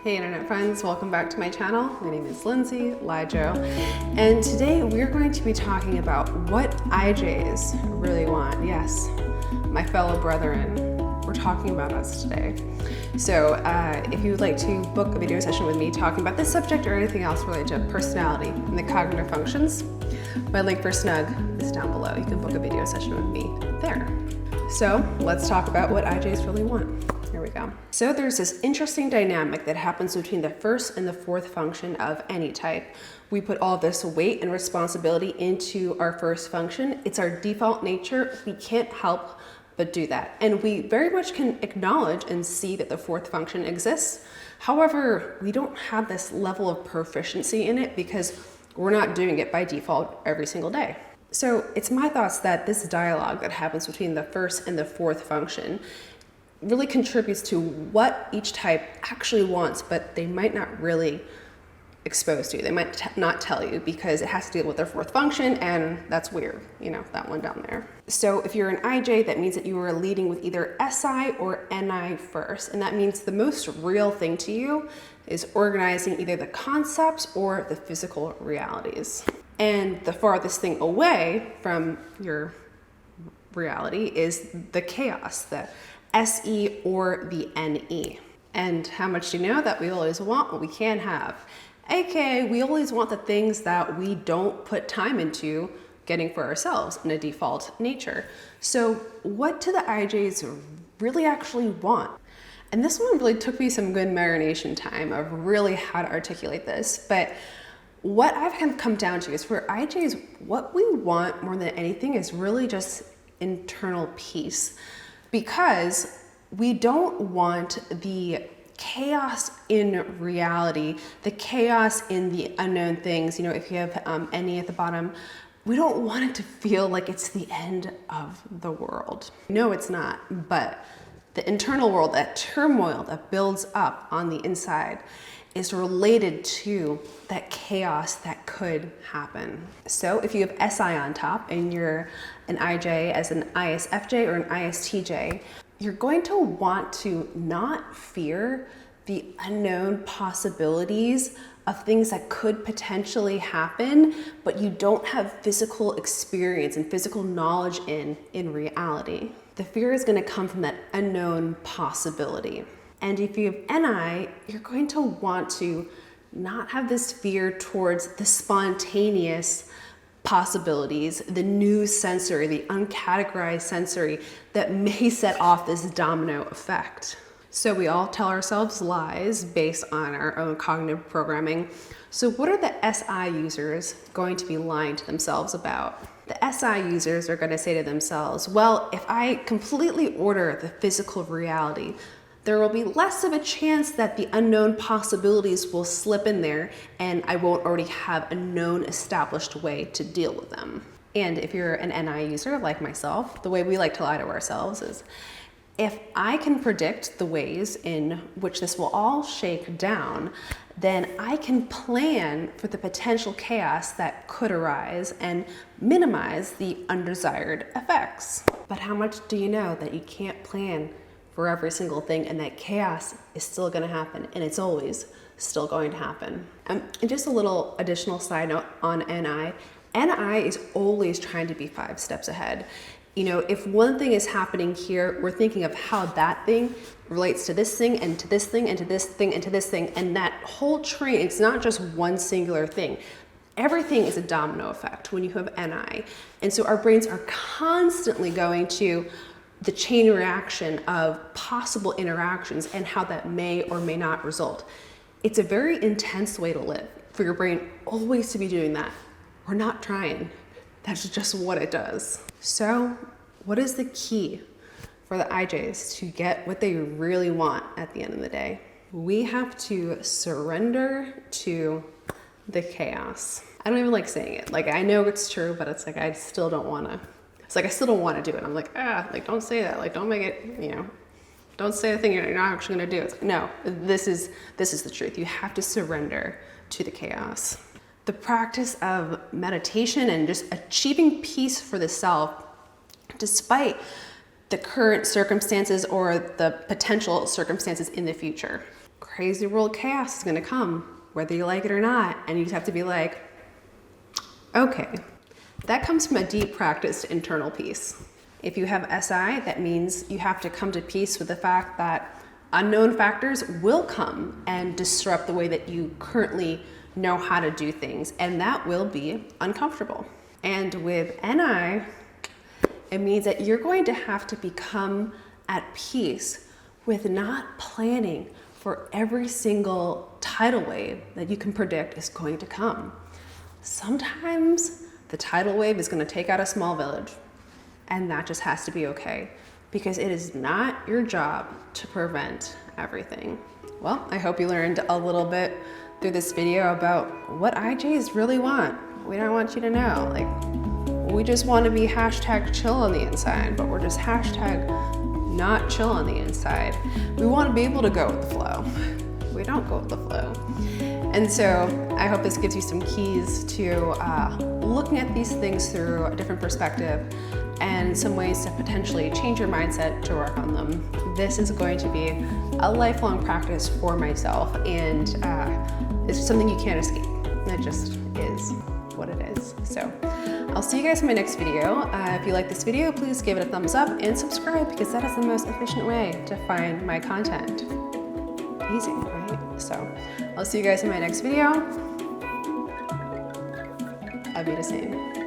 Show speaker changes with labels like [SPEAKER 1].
[SPEAKER 1] Hey internet friends, welcome back to my channel. My name is Lindsay Lijo, and today we're going to be talking about what IxxJs really want. Yes, my fellow brethren, we're talking about us today. So if you would like to book a video session with me talking about this subject or anything else related to personality and the cognitive functions, my link for Snug is down below. You can book a video session with me there. So let's talk about what IxxJs really want. Here we go. So there's this interesting dynamic that happens between the first and the fourth function of any type. We put all this weight and responsibility into our first function. It's our default nature. We can't help but do that. And we very much can acknowledge and see that the fourth function exists. However, we don't have this level of proficiency in it because we're not doing it by default every single day. So it's my thoughts that this dialogue that happens between the first and the fourth function really contributes to what each type actually wants, but they might not really expose to you. They might not tell you because it has to deal with their fourth function, and that's weird, you know, that one down there. So if you're an IxxJ, that means that you are leading with either SI or NI first, and that means the most real thing to you is organizing either the concepts or the physical realities. And the farthest thing away from your reality is the chaos, the SE or the NE. And how much do you know that we always want what we can have? AKA, we always want the things that we don't put time into getting for ourselves in a default nature. So what do the IxxJs really actually want? And this one really took me some good marination time of really how to articulate this. But what I've kind of come down to is for IxxJs, what we want more than anything is really just internal peace. Because we don't want the chaos in reality, the chaos in the unknown things. You know, if you have NE at the bottom, we don't want it to feel like it's the end of the world. No, it's not, but the internal world, that turmoil that builds up on the inside, is related to that chaos that could happen. So if you have SI on top and you're an IxxJ as an ISFJ or an ISTJ, you're going to want to not fear the unknown possibilities of things that could potentially happen, but you don't have physical experience and physical knowledge in reality. The fear is going to come from that unknown possibility. And if you have NI, you're going to want to not have this fear towards the spontaneous possibilities, the new sensory, the uncategorized sensory that may set off this domino effect. So we all tell ourselves lies based on our own cognitive programming. So what are the SI users going to be lying to themselves about? The SI users are going to say to themselves, well, if I completely order the physical reality, there will be less of a chance that the unknown possibilities will slip in there and I won't already have a known established way to deal with them. And if you're an NI user like myself, the way we like to lie to ourselves is, if I can predict the ways in which this will all shake down, then I can plan for the potential chaos that could arise and minimize the undesired effects. But how much do you know that you can't plan for every single thing, and that chaos is still going to happen, and it's always still going to happen? And just a little additional side note on NI. NI is always trying to be 5 steps ahead. You know, if one thing is happening here, we're thinking of how that thing relates to this thing, and to this thing, and to this thing, and to this thing, and that whole train, it's not just one singular thing. Everything is a domino effect when you have NI. And so our brains are constantly going to the chain reaction of possible interactions and how that may or may not result. It's a very intense way to live for your brain always to be doing that. We're not trying. That's just what it does. So what is the key for the IxxJs to get what they really want at the end of the day? We have to surrender to the chaos. I don't even like saying it. Like, I know it's true, but it's like, I still don't want to. It's like, I still don't want to do it. I'm like, like, don't say that. Like, don't make it, you know, don't say the thing you're not actually going to do. It's like, no, this is the truth. You have to surrender to the chaos. The practice of meditation and just achieving peace for the self, despite the current circumstances or the potential circumstances in the future. crazy world chaos is gonna come, whether you like it or not, and you just have to be like, okay. That comes from a deep practiced internal peace. If you have SI, that means you have to come to peace with the fact that unknown factors will come and disrupt the way that you currently know how to do things, and that will be uncomfortable. And with NI, it means that you're going to have to become at peace with not planning for every single tidal wave that you can predict is going to come. Sometimes the tidal wave is going to take out a small village, and that just has to be okay, because it is not your job to prevent everything. Well, I hope you learned a little bit through this video about what IJs really want. We don't want you to know, like, we just want to be hashtag chill on the inside, but we're just hashtag not chill on the inside. We want to be able to go with the flow. We don't go with the flow. And so I hope this gives you some keys to looking at these things through a different perspective and some ways to potentially change your mindset to work on them. This is going to be a lifelong practice for myself, and it's something you can't escape. It just is what it is. So I'll see you guys in my next video. If you like this video, please give it a thumbs up and subscribe, because that is the most efficient way to find my content. Easy, right? So I'll see you guys in my next video. I'll be the same.